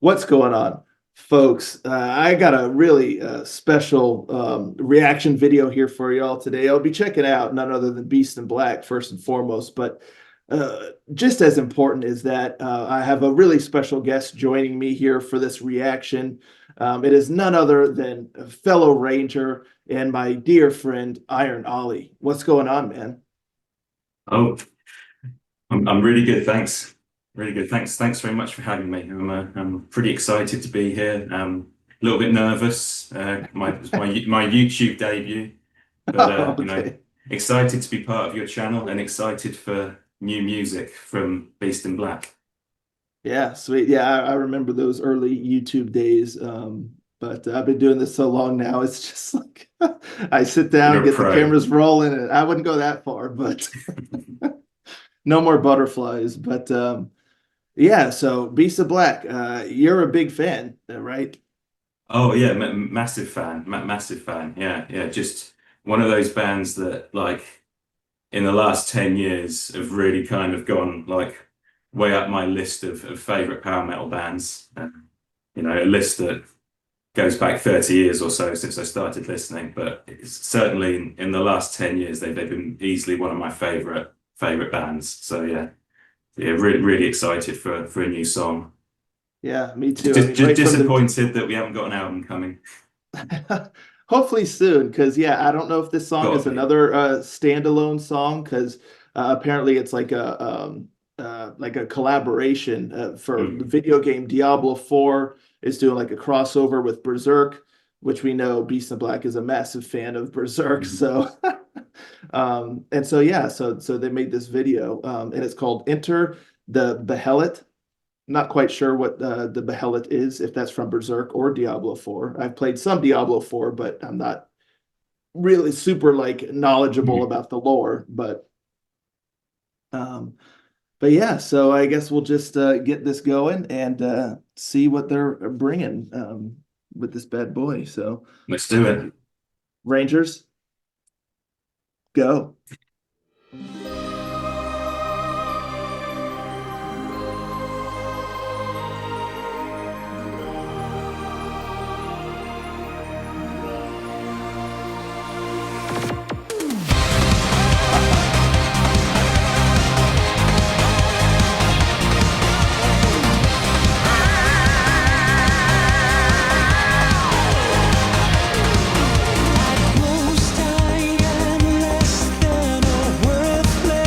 What's going on, folks? I got a really special reaction video here for y'all today. I'll be checking out none other than Beast in Black first and foremost, but just as important is that I have a really special guest joining me here for this reaction. It is none other than a fellow Ranger and my dear friend IronOllie. What's going on, man? Oh, I'm really good, thanks. Really good, thanks. Thanks very much for having me. I'm pretty excited to be here. A little bit nervous. My YouTube debut, but Okay. excited to be part of your channel and excited for new music from Beast in Black. Yeah, sweet. Yeah, I remember those early YouTube days. But I've been doing this so long now, it's just like I sit down, You're a get the pro. cameras rolling, and I wouldn't go that far, but no more butterflies. But yeah, so Beast of Black, you're a big fan, right? Oh yeah, massive fan, massive fan. Yeah, yeah. Just one of those bands that like in the last 10 years have really kind of gone like way up my list of favorite power metal bands. A list that goes back 30 years or so since I started listening, but it's certainly in the last 10 years they've been easily one of my favorite bands. So yeah, really excited for a new song. Yeah, me Just, too. I just, mean, just right from disappointed that we haven't got an album coming. the hopefully soon, because yeah, I don't know if this song Gotta is be. another standalone song, because apparently it's like a collaboration for the Mm. video game Diablo 4 is doing like a crossover with Berserk, which we know Beast in Black is a massive fan of Berserk. Mhm. So and so yeah, so they made this video and it's called Enter the Behelit. Not quite sure what the Behelit is, if that's from Berserk or Diablo 4. I've played some Diablo 4, but I'm not really super like knowledgeable Mhm. about the lore. Um, but yeah, so I guess we'll just get this going and see what they're bringing with this bad boy. So, Let's do it. Rangers, go. Most I am less than a worthless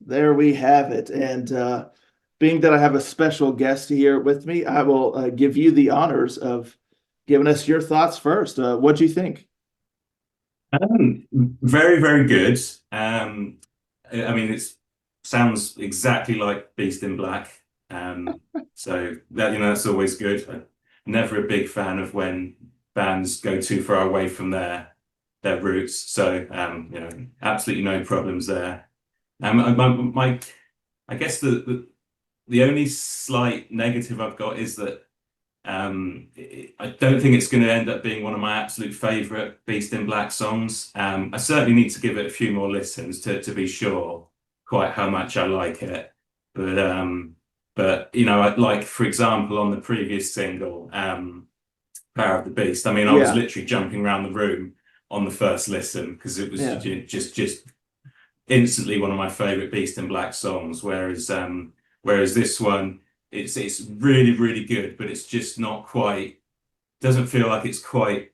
There we have it. And being that I have a special guest here with me, I will give you the honors of giving us your thoughts first. What do you think? Very, very good. I mean, it sounds exactly like Beast in Black. So that that's always good. I'm never a big fan of when bands go too far away from their roots. So absolutely no problems there. I guess the only slight negative I've got is that I don't think it's going to end up being one of my absolute favorite Beast in Black songs. I certainly need to give it a few more listens to be sure quite how much I like it. But like for example, on the previous single, Power of the Beast. I mean, I was Yeah, literally jumping around the room on the first listen because it was yeah. just instantly one of my favorite Beast in Black songs. Whereas this one, it's really really good, but it's just not quite. Doesn't feel like it's quite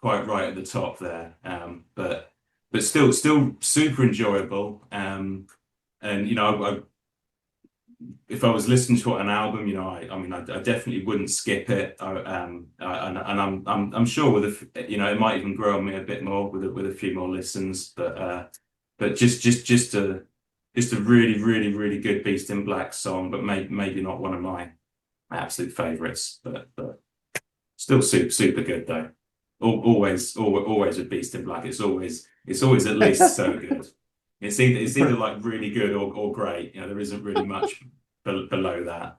right at the top there. But still super enjoyable. And if I was listening to it on an album, I mean, I definitely wouldn't skip it. And I'm sure it might even grow on me a bit more with a few more listens. But just a really really really good Beast in Black song, but maybe not one of my absolute favorites. But still super good though. Always with Beast in Black. It's always at least so good. It's either like really good or great. There isn't really much below that.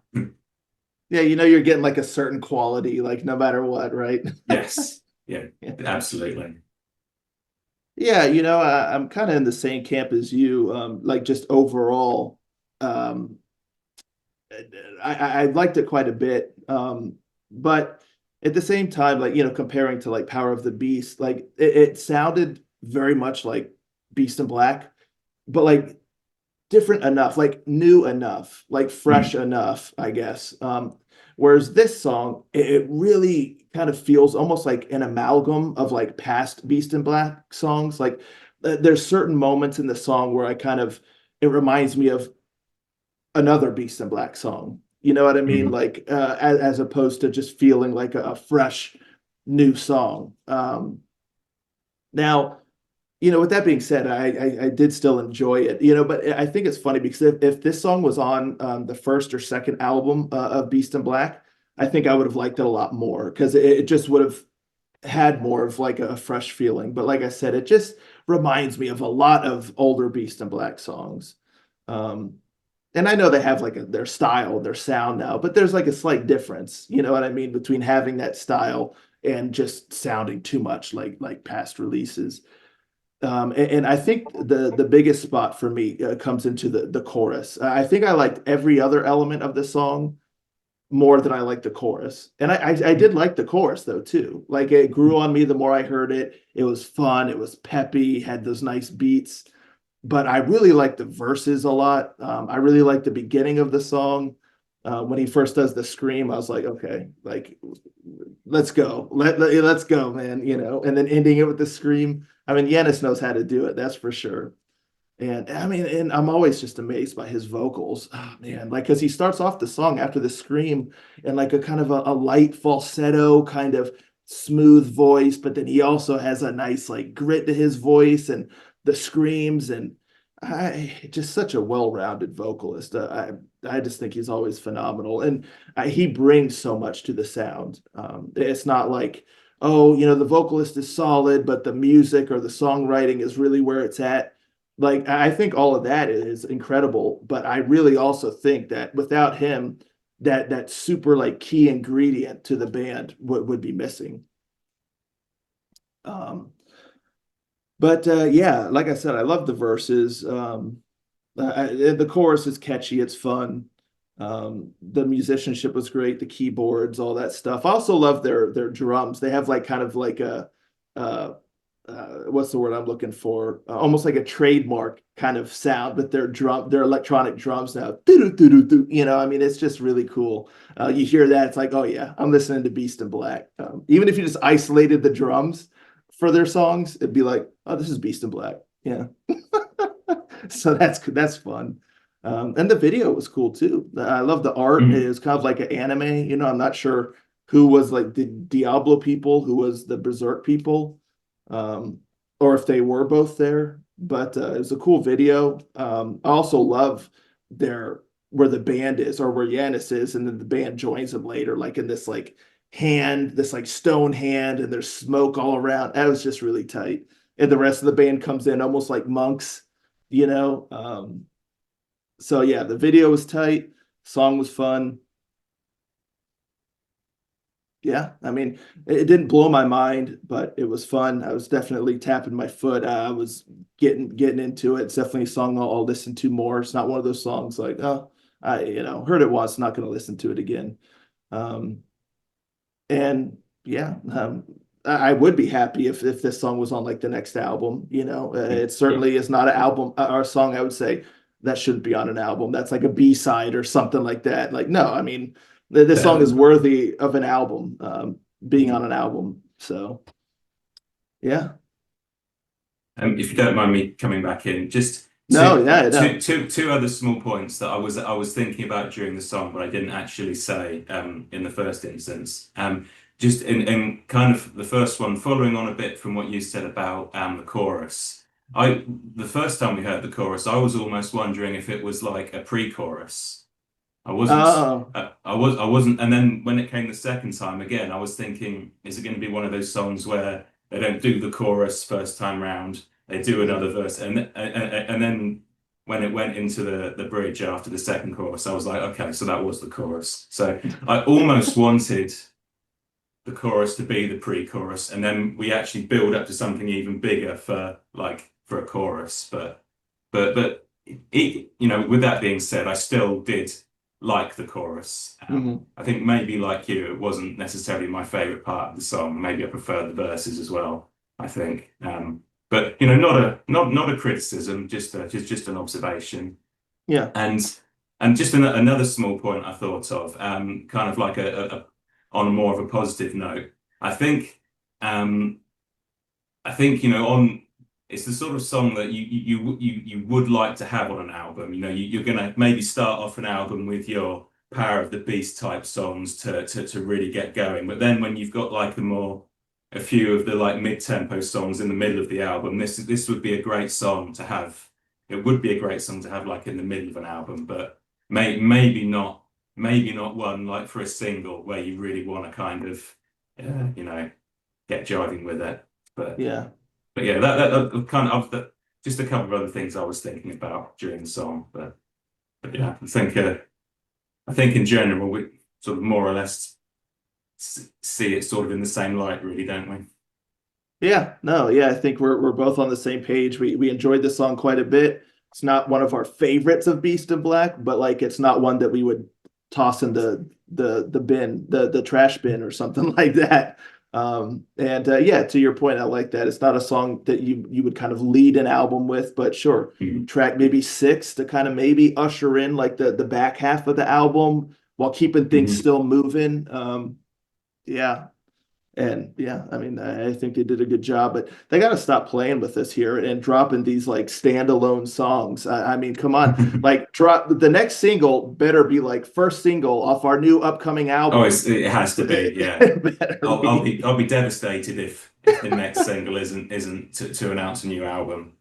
Yeah, you know you're getting like a certain quality, like no matter what, right? Yes. Yeah, absolutely. Yeah, I'm kind of in the same camp as you. Like just overall, um, I liked it quite a bit. But at the same time, like, comparing to like Power of the Beast, like it sounded very much like Beast in Black, but like different enough, like new enough, like fresh Mm. enough, I guess. Whereas this song, it really kind of feels almost like an amalgam of like past Beast in Black songs. Like there's certain moments in the song where it reminds me of another Beast in Black song. You know what I mean? Mm. Like as opposed to just feeling like a fresh new song. Now, with that being said, I did still enjoy it, but I think it's funny because if this song was on the first or second album of Beast in Black, I think I would have liked it a lot more because it just would have had more of like a fresh feeling. But like I said, it just reminds me of a lot of older Beast in Black songs. Um, and I know they have like their style, their sound now, but there's like a slight difference, you know what I mean, between having that style and just sounding too much like past releases. And I think the biggest spot for me comes into the chorus. I think I liked every other element of the song more than I liked the chorus. And I did like the chorus though too. Like it grew on me the more I heard it. It was fun. It was peppy. Had those nice beats. But I really like the verses a lot. I really like the beginning of the song. When he first does the scream, I was like, okay, like let's go, let's go, man. And then ending it with the scream. I mean, Yanis knows how to do it, that's for sure. And I mean, and I'm always just amazed by his vocals. Oh, man, like because he starts off the song after the scream and like a kind of a light falsetto kind of smooth voice, but then he also has a nice like grit to his voice and the screams and I just such a well-rounded vocalist. I just think he's always phenomenal and he brings so much to the sound. It's not like oh, the vocalist is solid, but the music or the songwriting is really where it's at. Like I think all of that is incredible, but I really also think that without him, that super like key ingredient to the band would be missing. Um, but yeah, like I said, I love the verses. The chorus is catchy, it's fun. The musicianship was great, the keyboards, all that stuff. I also love their drums. They have like kind of like a uh, what's the word I'm looking for? Almost like a trademark kind of sound, but their electronic drums now. Doo-doo-doo-doo-doo. I mean, it's just really cool. You hear that, it's like, oh yeah, I'm listening to Beast in Black. Even if you just isolated the drums for their songs, it'd be like, oh, this is Beast in Black. Yeah. So that's fun. And the video was cool too. I love the art. It Mm. was kind of like an anime. I'm not sure who was like the Diablo people, who was the Berserk people, um, or if they were both there. But it was a cool video. I also love their where the band is or where Yanis is, and then the band joins them later, like in this like hand, this like stone hand, and there's smoke all around. That was just really tight. And the rest of the band comes in almost like monks, you know. So yeah, the video was tight, song was fun. Yeah, I mean, it didn't blow my mind, but it was fun. I was definitely tapping my foot. I was getting into it. It's definitely a song I'll listen to more. It's not one of those songs like, oh, I heard it once, not going to listen to it again. Um, and yeah, I would be happy if this song was on like the next album. It Yeah, certainly is not an album or a song I would say that shouldn't be on an album. That's like a B-side or something like that. Like, no, I mean, this song is definitely. worthy of an album, being on an album. So yeah, If you don't mind me coming back in, just no, yeah, no. two other small points that I was thinking about during the song, but I didn't actually say in the first instance. Just in kind of the first one, following on a bit from what you said about the chorus. The first time we heard the chorus, I was almost wondering if it was like a pre-chorus. I wasn't. Oh, I wasn't. And then when it came the second time again, I was thinking, is it going to be one of those songs where they don't do the chorus first time round, they do mm, another verse, and then when it went into the bridge after the second chorus, I was like, okay, so that was the chorus. So I almost wanted the chorus to be the pre-chorus, and then we actually build up to something even bigger for a chorus. But with that being said, I still did like the chorus. mhm. I think maybe like you, it wasn't necessarily my favorite part of the song. Maybe I prefer the verses as well, I think. But not a criticism, just an observation. Yeah. And just another small point I thought of, kind of like on a more of a positive note. I think um, on it's the sort of song that you would like to have on an album. You're gonna maybe start off an album with your Power of the Beast type songs to really get going. But then when you've got like a few of the like mid-tempo songs in the middle of the album, this would be a great song to have. It would be a great song to have like in the middle of an album, but maybe not one like for a single where you really want to kind of get jiving with it. But Yeah. but yeah, that kind of just a couple of other things I was thinking about during the song. But yeah, I think in general we sort of more or less see it sort of in the same light, really, don't we? Yeah, no, yeah, I think we're both on the same page. We enjoyed the song quite a bit. It's not one of our favorites of Beast and Black, but like it's not one that we would toss in the bin, the trash bin or something like that. And yeah, to your point, I like that. It's not a song that you would kind of lead an album with, but sure, Mhm. track maybe six to kind of maybe usher in like the back half of the album while keeping things Mhm. still moving. Yeah, and yeah, I mean, I think they did a good job, but they got to stop playing with this here and dropping these like standalone songs. I mean, come on, like drop the next single better be like first single off our new upcoming Oh, album. it has to be, yeah. It better be. I'll be devastated if the next single isn't to announce a new album.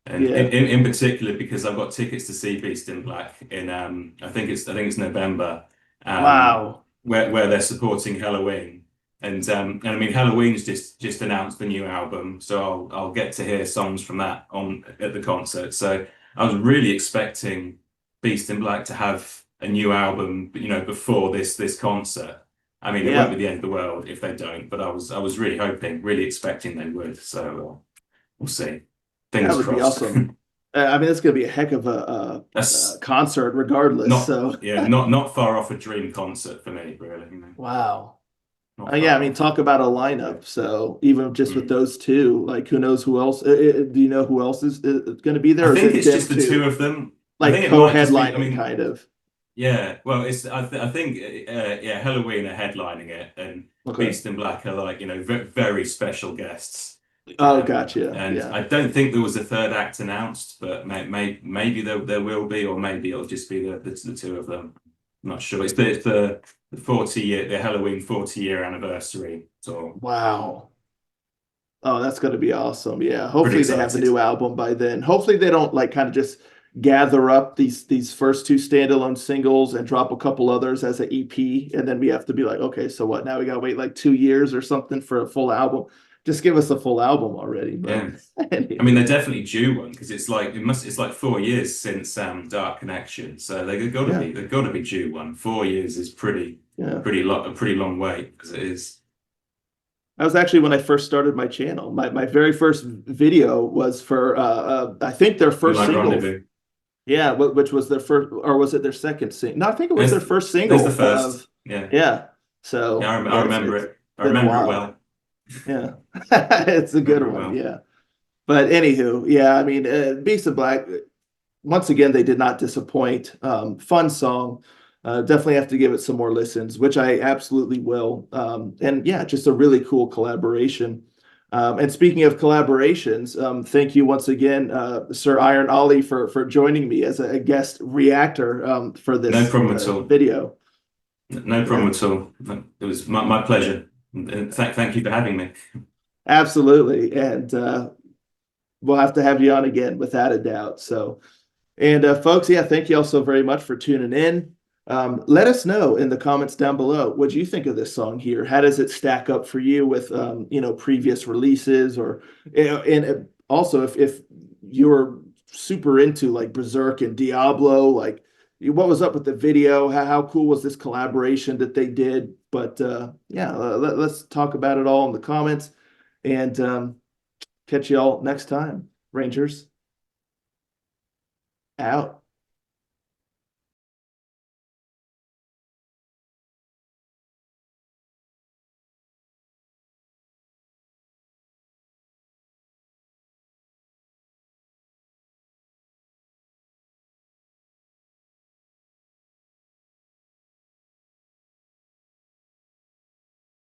And in, Yeah. in, in particular because I've got tickets to see Beast in Black in I think it's November, Wow. where they're supporting Halloween. And I mean Halloween's just announced the new album, so I'll get to hear songs from that on at the concert. So I was really expecting Beast in Black to have a new album, before this concert. I mean, it won't be Yeah. the end of the world if they don't, but I was really hoping, really expecting they would. So we'll see. That Fingers would be crossed. awesome. I mean, it's gonna be a heck of a That's concert, regardless. not, So, yeah, not far off a dream concert for me, really. wow. Not Yeah, I far mean, off. talk about a lineup. So even just with Mm. those two, like who knows who else? Do you know who else is going to be I there? Or is think it it's them just the two two, of them. I like think it might just be. I co-headlining mean, kind of? yeah. Well, I think yeah, Halloween are headlining it, and Okay. Beast in Black are like very special guests. Oh, gotcha. And Yeah. I don't think there was a third act announced, but maybe there will be, or maybe it'll just be the two of them. I'm not sure. The 40 year, the Halloween 40-year anniversary tour. Wow. Oh, that's going to be awesome. Yeah. Pretty Hopefully they have a excited. new album by then. Hopefully they don't like kind of just gather up these first two standalone singles and drop a couple others as an EP, and then we have to be like, okay, so what? Now we got to wait like 2 years or something for a full album. Just give us a full album already. But Yeah. I mean, they're anywho, definitely due one because it's like 4 years since Dark Connection. So yeah, they've got to be due one. 4 years is yeah. a pretty long wait as it is. That was actually when I first started my channel. My very first video was for I think their We first like single. Rendezvous. Yeah, which was their first, or was it their second single? No, I think it was their first There's the single first. Yeah. yeah. Yeah, So I yeah, remember it's it. I been a remember it while. well. Yeah, it's a good Remember it one. well. Yeah, but anywho, yeah, I mean, Beast of Black. Once again, they did not disappoint. Fun song. Definitely have to give it some more listens, which I absolutely will. And yeah, just a really cool collaboration. And speaking of collaborations, thank you once again, Sir IronOllie, for joining me as a guest reactor for No this problem at all. video. No problem Yeah, at all. It was my pleasure. And thank you for having me. absolutely. And we'll have to have you on again without a doubt. So. And folks, yeah, thank you all so very much for tuning in. Let us know in the comments down below what you think of this song here. How does it stack up for you with previous releases, or and also if you're super into like Berserk and Diablo, like what was up with the video? How cool was this collaboration that they did? But yeah, let's talk about it all in the comments, and catch you all next time. Rangers out.